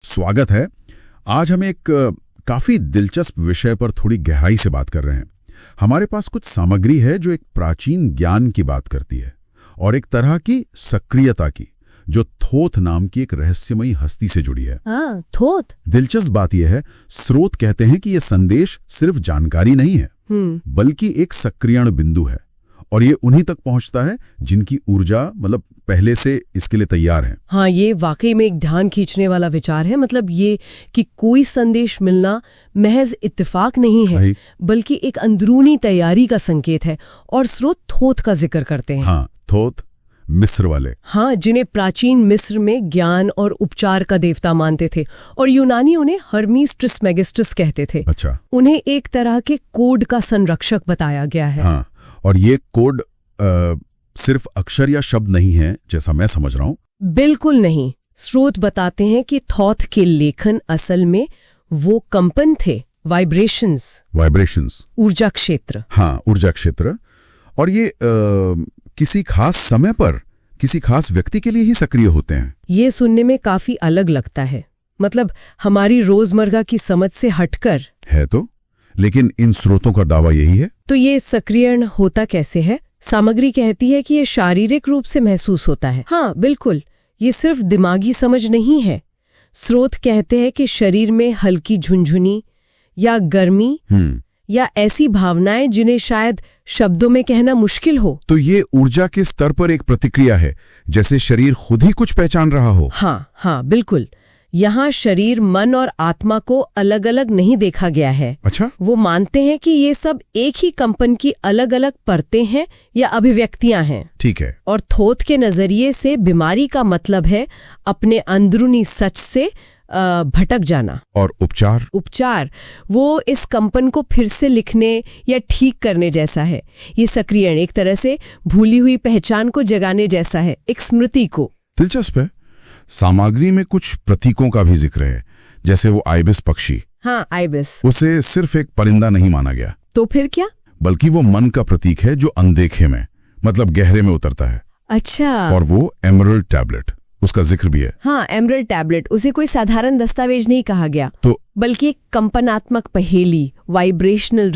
स्वागत है। आज हम एक काफी दिलचस्प विषय पर थोड़ी गहराई से बात कर रहे हैं। हमारे पास कुछ सामग्री है जो एक प्राचीन ज्ञान की बात करती है और एक तरह की सक्रियता की, जो थोथ नाम की एक रहस्यमयी हस्ती से जुड़ी है। हाँ, थोथ। दिलचस्प बात यह है, स्रोत कहते हैं कि यह संदेश सिर्फ जानकारी नहीं है, बल्कि एक सक्रियण बिंदु है और ये उन्हीं तक पहुंचता है जिनकी ऊर्जा पहले से इसके लिए तैयार है। हाँ, ये वाकई में एक ध्यान खींचने वाला विचार है। ये कि कोई संदेश मिलना महज इत्तेफाक नहीं है, बल्कि एक अंदरूनी तैयारी का संकेत है। और स्रोत थोथ का जिक्र करते हैं। हाँ, थोथ मिस्र वाले। हाँ, जिन्हें प्राचीन मिस्र में ज्ञान और उपचार का देवता मानते थे और यूनानी उन्हें हर्मीस ट्रिस्मेगिस्टस कहते थे। अच्छा। उन्हें एक तरह के कोड का संरक्षक बताया गया है। हाँ, और ये कोड सिर्फ अक्षर या शब्द नहीं है जैसा मैं समझ रहा हूँ। बिल्कुल नहीं। स्रोत बताते हैं कि थॉथ के लेखन असल में वो कंपन थे, वाइब्रेशंस, ऊर्जा क्षेत्र। हाँ, ऊर्जा क्षेत्र। और ये किसी खास समय पर किसी खास व्यक्ति के लिए ही सक्रिय होते हैं। ये सुनने में काफी अलग लगता है, हमारी रोजमर्रा की समझ से हटकर है तो, लेकिन इन स्रोतों का दावा यही है। तो ये सक्रियण होता कैसे है? सामग्री कहती है कि ये शारीरिक रूप से महसूस होता है। हाँ बिल्कुल, ये सिर्फ दिमागी समझ नहीं है। स्रोत कहते हैं कि शरीर में हल्की झुनझुनी या गर्मी या ऐसी भावनाएं जिन्हें शायद शब्दों में कहना मुश्किल हो। तो ये ऊर्जा के स्तर पर एक प्रतिक्रिया है, जैसे शरीर खुद ही कुछ पहचान रहा हो। हाँ बिल्कुल। यहाँ शरीर, मन और आत्मा को अलग अलग नहीं देखा गया है। अच्छा। वो मानते हैं कि ये सब एक ही कंपन की अलग अलग परतें हैं या अभिव्यक्तियां हैं। ठीक है। और थोथ के नजरिए से बीमारी का मतलब है अपने अंदरूनी सच से भटक जाना। और उपचार वो इस कंपन को फिर से लिखने या ठीक करने जैसा है। ये सक्रियण एक तरह से भूली हुई पहचान को जगाने जैसा है, एक स्मृति को। दिलचस्प है। सामग्री में कुछ प्रतीकों का भी जिक्र है, जैसे वो आइबिस पक्षी। हाँ, आइबिस। उसे सिर्फ एक परिंदा नहीं माना गया। तो फिर क्या? बल्कि वो मन का प्रतीक है जो अनदेखे में, गहरे में उतरता है। अच्छा। और वो एमरल्ड टैबलेट, उसका जिक्र भी है। हाँ, एमरल्ड टैबलेट। उसे कोई साधारण दस्तावेज नहीं कहा गया, तो बल्कि एक कंपनात्मक पहेली, वाइब्रेशनल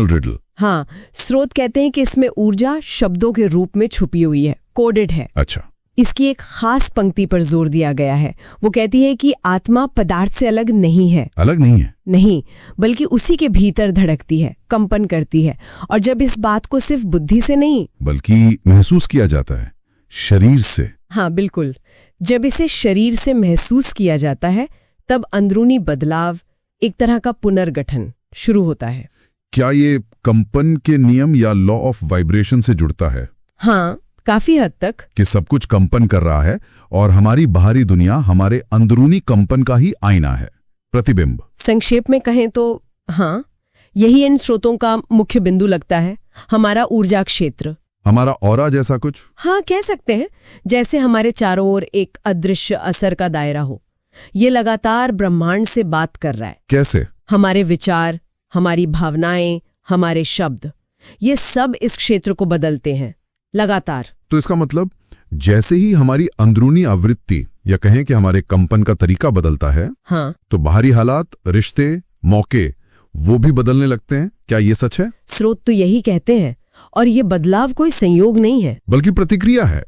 रिडल। हाँ, स्रोत कहते हैं कि इसमें ऊर्जा शब्दों के रूप में छुपी हुई है, कोडेड है। अच्छा। इसकी एक खास पंक्ति पर जोर दिया गया है। वो कहती है कि आत्मा पदार्थ से अलग नहीं है। नहीं, बल्कि उसी के भीतर धड़कती है, कंपन करती है। और जब इस बात को सिर्फ बुद्धि से नहीं बल्कि महसूस किया जाता है, शरीर से। हाँ बिल्कुल, जब इसे शरीर से महसूस किया जाता है, तब अंदरूनी बदलाव, एक तरह का पुनर्गठन शुरू होता है। क्या ये कंपन के नियम या लॉ ऑफ वाइब्रेशन से जुड़ता है? हाँ, काफी हद तक। कि सब कुछ कंपन कर रहा है और हमारी बाहरी दुनिया हमारे अंदरूनी कंपन का ही आईना है, प्रतिबिंब। संक्षेप में कहें तो हाँ, यही इन स्रोतों का मुख्य बिंदु लगता है। हमारा ऊर्जा क्षेत्र, हमारा ऑरा जैसा कुछ। हाँ, कह सकते हैं। जैसे हमारे चारों ओर एक अदृश्य असर का दायरा हो। ये लगातार ब्रह्मांड से बात कर रहा है। कैसे? हमारे विचार, हमारी भावनाएं, हमारे शब्द, ये सब इस क्षेत्र को बदलते हैं लगातार। तो इसका मतलब जैसे ही हमारी अंदरूनी आवृत्ति या कहें कि हमारे कंपन का तरीका बदलता है, हाँ, तो बाहरी हालात, रिश्ते, मौके वो भी बदलने लगते हैं। क्या ये सच है? स्रोत तो यही कहते हैं। और ये बदलाव कोई संयोग नहीं है, बल्कि प्रतिक्रिया है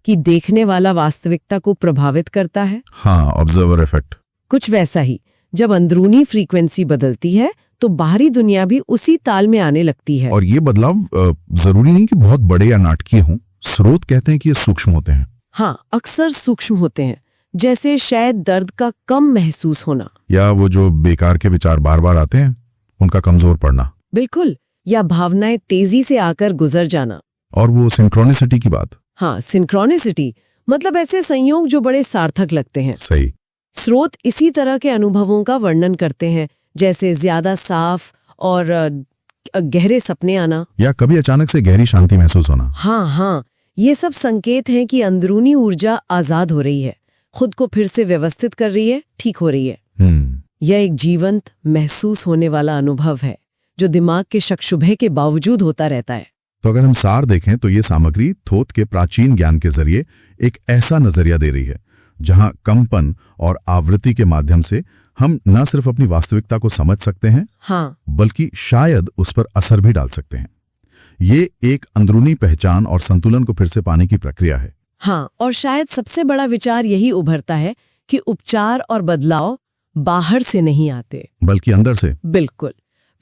कि देखने वाला वास्तविकता को प्रभावित करता है। हाँ, ऑब्जर्वर इफेक्ट। कुछ वैसा ही, जब अंदरूनी फ्रीक्वेंसी बदलती है तो बाहरी दुनिया भी उसी ताल में आने लगती है। और ये बदलाव जरूरी नहीं कि बहुत बड़े या नाटकीय हों। स्रोत कहते हैं कि ये सूक्ष्म होते हैं। हाँ, अक्सर सूक्ष्म होते हैं, जैसे शायद दर्द का कम महसूस होना, या वो जो बेकार के विचार बार बार आते हैं उनका कमजोर पड़ना। बिल्कुल, या भावनाएं तेजी से आकर गुजर जाना। और वो सिंक्रोनिसिटी की बात। हाँ, सिंक्रोनिसिटी ऐसे संयोग जो बड़े सार्थक लगते हैं। सही। स्रोत इसी तरह के अनुभवों का वर्णन करते हैं, जैसे ज्यादा साफ और गहरे सपने आना, या कभी अचानक से गहरी शांति महसूस होना। हाँ, ये सब संकेत हैं कि अंदरूनी ऊर्जा आजाद हो रही है, खुद को फिर से व्यवस्थित कर रही है, ठीक हो रही है। यह एक जीवंत महसूस होने वाला अनुभव है जो दिमाग के शक शुबहे के बावजूद होता रहता है। तो अगर हम सार देखें तो ये सामग्री थोथ के प्राचीन ज्ञान के जरिए एक ऐसा नजरिया दे रही है जहां कंपन और आवृत्ति के माध्यम से हम न सिर्फ अपनी वास्तविकता को समझ सकते हैं, हाँ, बल्कि शायद उस पर असर भी डाल सकते हैं। ये एक अंदरूनी पहचान और संतुलन को फिर से पाने की प्रक्रिया है। हाँ, और शायद सबसे बड़ा विचार यही उभरता है कि उपचार और बदलाव बाहर से नहीं आते, बल्कि अंदर से। बिल्कुल,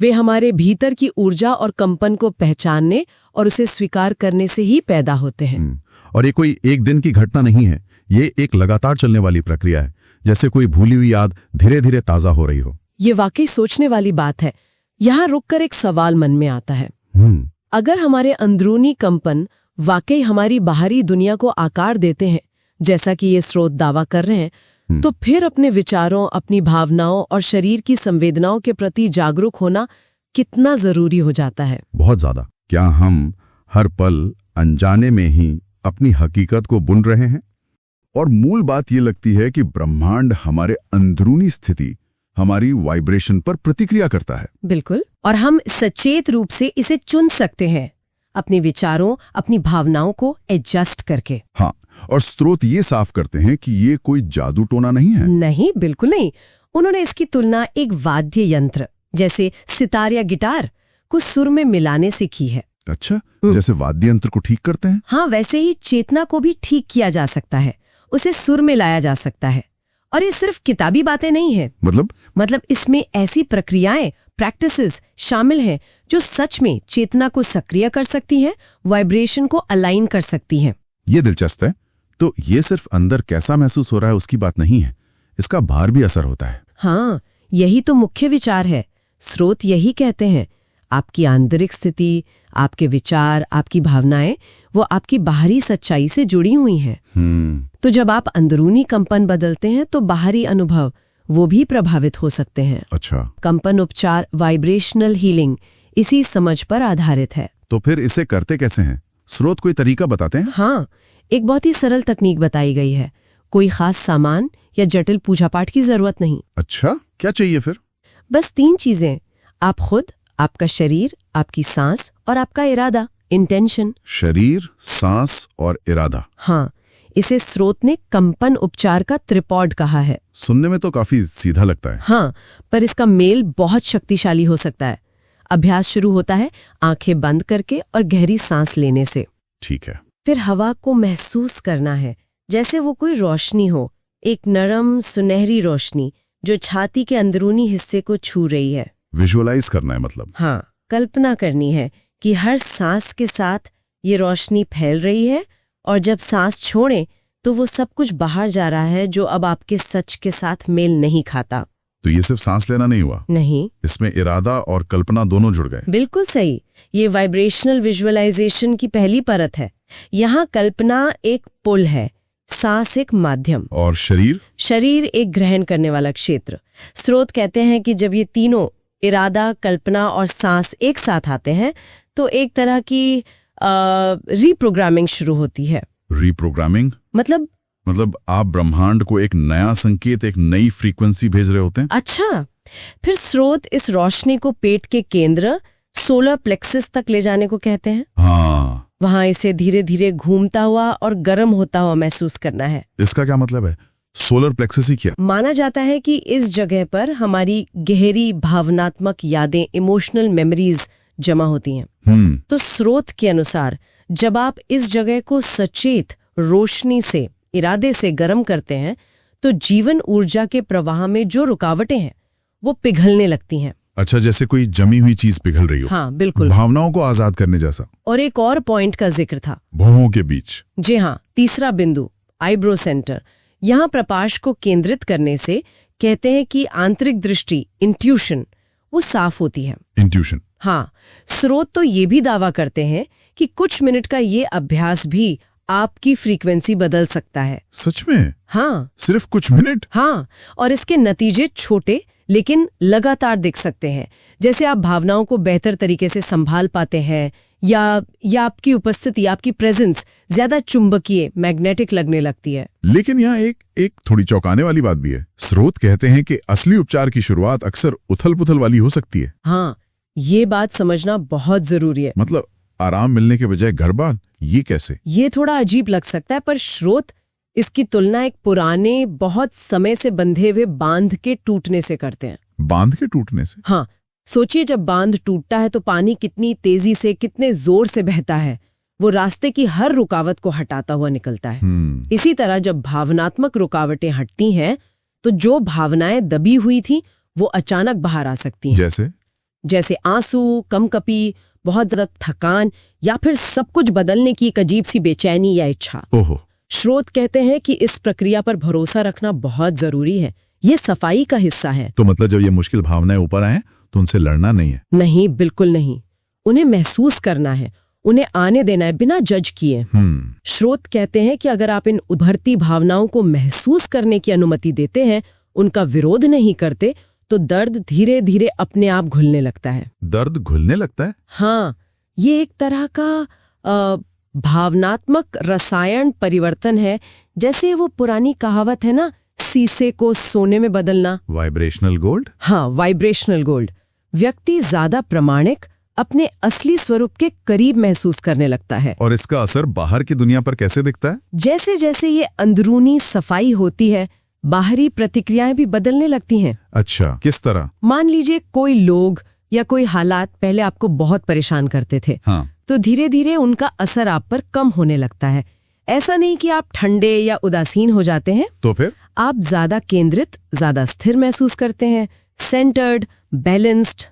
वे हमारे भीतर की ऊर्जा और कंपन को पहचानने और उसे स्वीकार करने से ही पैदा होते हैं। और ये कोई एक दिन की घटना नहीं है, ये एक लगातार चलने वाली प्रक्रिया है, जैसे कोई भूली हुई याद धीरे धीरे ताजा हो रही हो। ये वाकई सोचने वाली बात है। यहाँ रुककर एक सवाल मन में आता है, अगर हमारे अंदरूनी कंपन वाकई हमारी बाहरी दुनिया को आकार देते हैं, जैसा कि ये स्रोत दावा कर रहे हैं, तो फिर अपने विचारों, अपनी भावनाओं और शरीर की संवेदनाओं के प्रति जागरूक होना कितना जरूरी हो जाता है। बहुत ज्यादा। क्या हम हर पल अनजाने में ही अपनी हकीकत को बुन रहे हैं? और मूल बात ये लगती है कि ब्रह्मांड हमारे अंदरूनी स्थिति, हमारी वाइब्रेशन पर प्रतिक्रिया करता है। बिल्कुल, और हम सचेत रूप से इसे चुन सकते हैं, अपने विचारों, अपनी भावनाओं को एडजस्ट करके। हाँ, और स्रोत ये साफ करते हैं कि ये कोई जादू टोना नहीं है। नहीं, बिल्कुल नहीं। उन्होंने इसकी तुलना एक वाद्य यंत्र जैसे सितार या गिटार को सुर में मिलाने से की है। अच्छा, जैसे वाद्य यंत्र को ठीक करते हैं? हाँ, वैसे ही चेतना को भी ठीक किया जा सकता है, उसे सुर में लाया जा सकता है। और ये सिर्फ किताबी बातें नहीं है। मतलब इसमें ऐसी प्रक्रियाएं, प्रैक्टिसेस शामिल हैं जो सच में चेतना को सक्रिय कर सकती हैं, वाइब्रेशन को अलाइन कर सकती हैं। ये दिलचस्प है। तो ये सिर्फ अंदर कैसा महसूस हो रहा है उसकी बात नहीं है, इसका बाहर भी असर होता है। हाँ, यही तो मुख्य विचार है। स्रोत यही कहते हैं, आपकी आंतरिक स्थिति, आपके विचार, आपकी भावनाएं, वो आपकी बाहरी सच्चाई से जुड़ी हुई हैं। तो जब आप अंदरूनी कंपन बदलते हैं तो बाहरी अनुभव वो भी प्रभावित हो सकते हैं। अच्छा, कंपन उपचार, वाइब्रेशनल हीलिंग, इसी समझ पर आधारित है। तो फिर इसे करते कैसे हैं? स्रोत कोई तरीका बताते हैं? हाँ, एक बहुत ही सरल तकनीक बताई गई है। कोई खास सामान या जटिल पूजा पाठ की जरूरत नहीं। अच्छा, क्या चाहिए फिर? बस 3 चीजें, आप खुद, आपका शरीर, आपकी सांस और आपका इरादा, इंटेंशन। शरीर, सांस और इरादा। हाँ, इसे स्रोत ने कंपन उपचार का त्रिपॉड कहा है। सुनने में तो काफी सीधा लगता है। हाँ, पर इसका मेल बहुत शक्तिशाली हो सकता है। अभ्यास शुरू होता है आंखें बंद करके और गहरी सांस लेने से। ठीक है। फिर हवा को महसूस करना है, जैसे वो कोई रोशनी हो, एक नरम सुनहरी रोशनी जो छाती के अंदरूनी हिस्से को छू रही है। विजुअलाइज करना है मतलब? हाँ, कल्पना करनी है कि हर सांस के साथ ये रोशनी फैल रही है और जब सांस छोड़ें तो वो सब कुछ बाहर जा रहा है जो अब आपके सच के साथ मेल नहीं खाता। तो ये सिर्फ सांस लेना नहीं हुआ? नहीं, इसमें इरादा और कल्पना दोनों जुड़ गए। बिल्कुल सही। ये वाइब्रेशनल विजुअलाइजेशन की पहली परत है। यहाँ कल्पना एक पुल है, सांस एक माध्यम, और शरीर एक ग्रहण करने वाला क्षेत्र। स्रोत कहते हैं कि जब ये तीनों, इरादा, कल्पना और सांस, एक साथ आते हैं तो एक तरह की रीप्रोग्रामिंग शुरू होती है। रीप्रोग्रामिंग मतलब आप ब्रह्मांड को एक नया संकेत, एक नई फ्रीक्वेंसी भेज रहे होते हैं? अच्छा, फिर स्रोत इस रोशनी को पेट के केंद्र, सोलर प्लेक्सस तक ले जाने को कहते हैं। हाँ, वहां इसे धीरे धीरे घूमता हुआ और गर्म होता हुआ महसूस करना है। इसका क्या मतलब है? सोलर प्लेक्सस ही क्या? माना जाता है कि इस जगह पर हमारी गहरी भावनात्मक यादें, इमोशनल मेमोरीज जमा होती हैं। तो स्रोत के अनुसार जब आप इस जगह को सचेत रोशनी से, इरादे से गर्म करते हैं तो जीवन ऊर्जा के प्रवाह में जो रुकावटें हैं वो पिघलने लगती हैं। अच्छा, जैसे कोई जमी हुई चीज पिघल रही हो। हाँ, बिल्कुल। भावनाओं को आजाद करने जैसा। और एक और पॉइंट का जिक्र था, भौहों के बीच। जी हाँ, तीसरा बिंदु, आईब्रो सेंटर। यहाँ प्रकाश को केंद्रित करने से कहते हैं कि आंतरिक दृष्टि, इंट्यूशन, वो साफ होती है। इंट्यूशन? हाँ, स्रोत तो ये भी दावा करते हैं कि कुछ मिनट का ये अभ्यास भी आपकी फ्रीक्वेंसी बदल सकता है। सच में? हाँ, सिर्फ कुछ मिनट? हाँ, और इसके नतीजे छोटे लेकिन लगातार दिख सकते हैं। जैसे आप भावनाओं को बेहतर तरीके से संभाल पाते हैं या आपकी उपस्थिति, आपकी प्रेजेंस ज्यादा चुंबकीय, मैग्नेटिक लगने लगती है। लेकिन यहाँ एक थोड़ी चौंकाने वाली बात भी है। स्रोत कहते हैं कि असली उपचार की शुरुआत अक्सर उथल-पुथल वाली हो सकती है। हाँ, ये बात समझना बहुत जरूरी है। मतलब आराम मिलने के बजाय घर बार, ये कैसे? ये थोड़ा अजीब लग सकता है, पर स्रोत इसकी तुलना एक पुराने बहुत समय से बंधे हुए बांध के टूटने से करते हैं। बांध के टूटने से? हाँ, सोचिए जब बांध टूटता है तो पानी कितनी तेजी से, कितने जोर से बहता है। वो रास्ते की हर रुकावट को हटाता हुआ निकलता है। इसी तरह जब भावनात्मक रुकावटें हटती हैं तो जो भावनाएं दबी हुई थी वो अचानक बाहर आ सकती हैं। जैसे आंसू, कमकपी, बहुत ज्यादा थकान या फिर सब कुछ बदलने की एक अजीब सी बेचैनी या इच्छा। ओहो। स्रोत कहते हैं कि इस प्रक्रिया पर भरोसा रखना बहुत जरूरी है। ये सफाई का हिस्सा है। तो मतलब जब ये मुश्किल भावनाएं ऊपर आए तो उनसे लड़ना नहीं है? नहीं, बिल्कुल नहीं। उन्हें महसूस करना है, उन्हें आने देना है बिना जज किए। स्रोत कहते हैं कि अगर आप इन उभरती भावनाओं को महसूस करने की अनुमति देते हैं, उनका विरोध नहीं करते, तो दर्द धीरे धीरे अपने आप घुलने लगता है। दर्द घुलने लगता है? हाँ, ये एक तरह का भावनात्मक रसायन परिवर्तन है। जैसे वो पुरानी कहावत है ना, शीशे को सोने में बदलना। Vibrational gold? हाँ, वाइब्रेशनल गोल्ड। व्यक्ति ज्यादा प्रामाणिक, अपने असली स्वरूप के करीब महसूस करने लगता है। और इसका असर बाहर की दुनिया पर कैसे दिखता है? जैसे जैसे ये अंदरूनी सफाई होती है, बाहरी प्रतिक्रियाएं भी बदलने लगती हैं। अच्छा, किस तरह? मान लीजिए कोई लोग या कोई हालात पहले आपको बहुत परेशान करते थे। हाँ। तो धीरे धीरे उनका असर आप पर कम होने लगता है। ऐसा नहीं कि आप ठंडे या उदासीन हो जाते हैं। तो फिर? आप ज्यादा केंद्रित, ज्यादा स्थिर महसूस करते हैं, सेंटर्ड, बैलेंस्ड।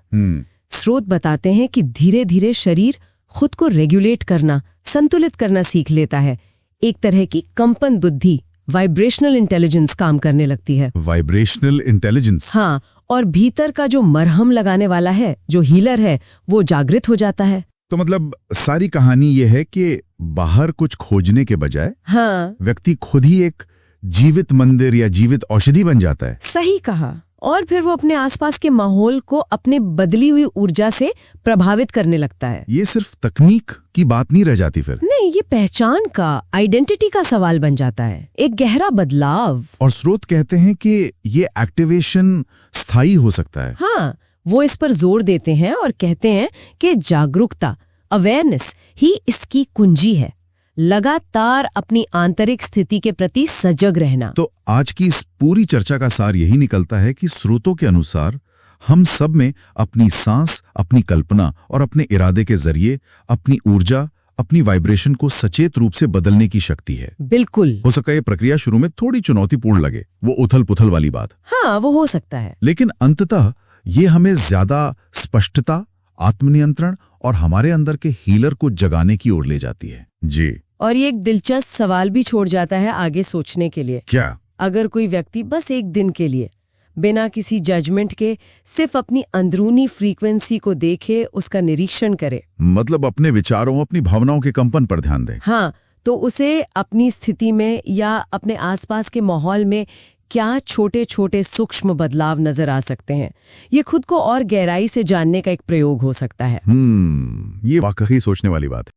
स्रोत बताते हैं कि धीरे धीरे शरीर खुद को रेगुलेट करना, संतुलित करना सीख लेता है। एक तरह की कंपन बुद्धि, वाइब्रेशनल इंटेलिजेंस काम करने लगती है। Vibrational intelligence? हाँ, और भीतर का जो मरहम लगाने वाला है, जो हीलर है, वो जागृत हो जाता है। तो मतलब सारी कहानी ये है कि बाहर कुछ खोजने के बजाय हाँ, व्यक्ति खुद ही एक जीवित मंदिर या जीवित औषधि बन जाता है। सही कहा। और फिर वो अपने आसपास के माहौल को अपने बदली हुई ऊर्जा से प्रभावित करने लगता है। ये सिर्फ तकनीक की बात नहीं रह जाती फिर? नहीं, ये पहचान का, आइडेंटिटी का सवाल बन जाता है, एक गहरा बदलाव। और स्रोत कहते हैं कि ये एक्टिवेशन स्थायी हो सकता है। हाँ, वो इस पर जोर देते हैं और कहते हैं कि जागरूकता, अवेयरनेस ही इसकी कुंजी है। लगातार अपनी आंतरिक स्थिति के प्रति सजग रहना। तो आज की इस पूरी चर्चा का सार यही निकलता है कि स्रोतों के अनुसार हम सब में अपनी सांस, अपनी कल्पना और अपने इरादे के जरिए अपनी ऊर्जा, अपनी वाइब्रेशन को सचेत रूप से बदलने की शक्ति है। बिल्कुल। हो सकता है ये प्रक्रिया शुरू में थोड़ी चुनौतीपूर्ण लगे, वो उथल पुथल वाली बात। हाँ, वो हो सकता है। लेकिन अंततः ये हमें ज्यादा स्पष्टता, आत्मनियंत्रण और हमारे अंदर के हीलर को जगाने की ओर ले जाती है। जी। और ये एक दिलचस्प सवाल भी छोड़ जाता है आगे सोचने के लिए। क्या? अगर कोई व्यक्ति बस एक दिन के लिए बिना किसी जजमेंट के सिर्फ अपनी अंदरूनी फ्रीक्वेंसी को देखे, उसका निरीक्षण करे, मतलब अपने विचारों, अपनी भावनाओं के कंपन पर ध्यान दे। हाँ, तो उसे अपनी स्थिति में या अपने आसपास के माहौल में क्या छोटे छोटे सूक्ष्म बदलाव नजर आ सकते हैं, ये खुद को और गहराई से जानने का एक प्रयोग हो सकता है। ये वाकई सोचने वाली बात है।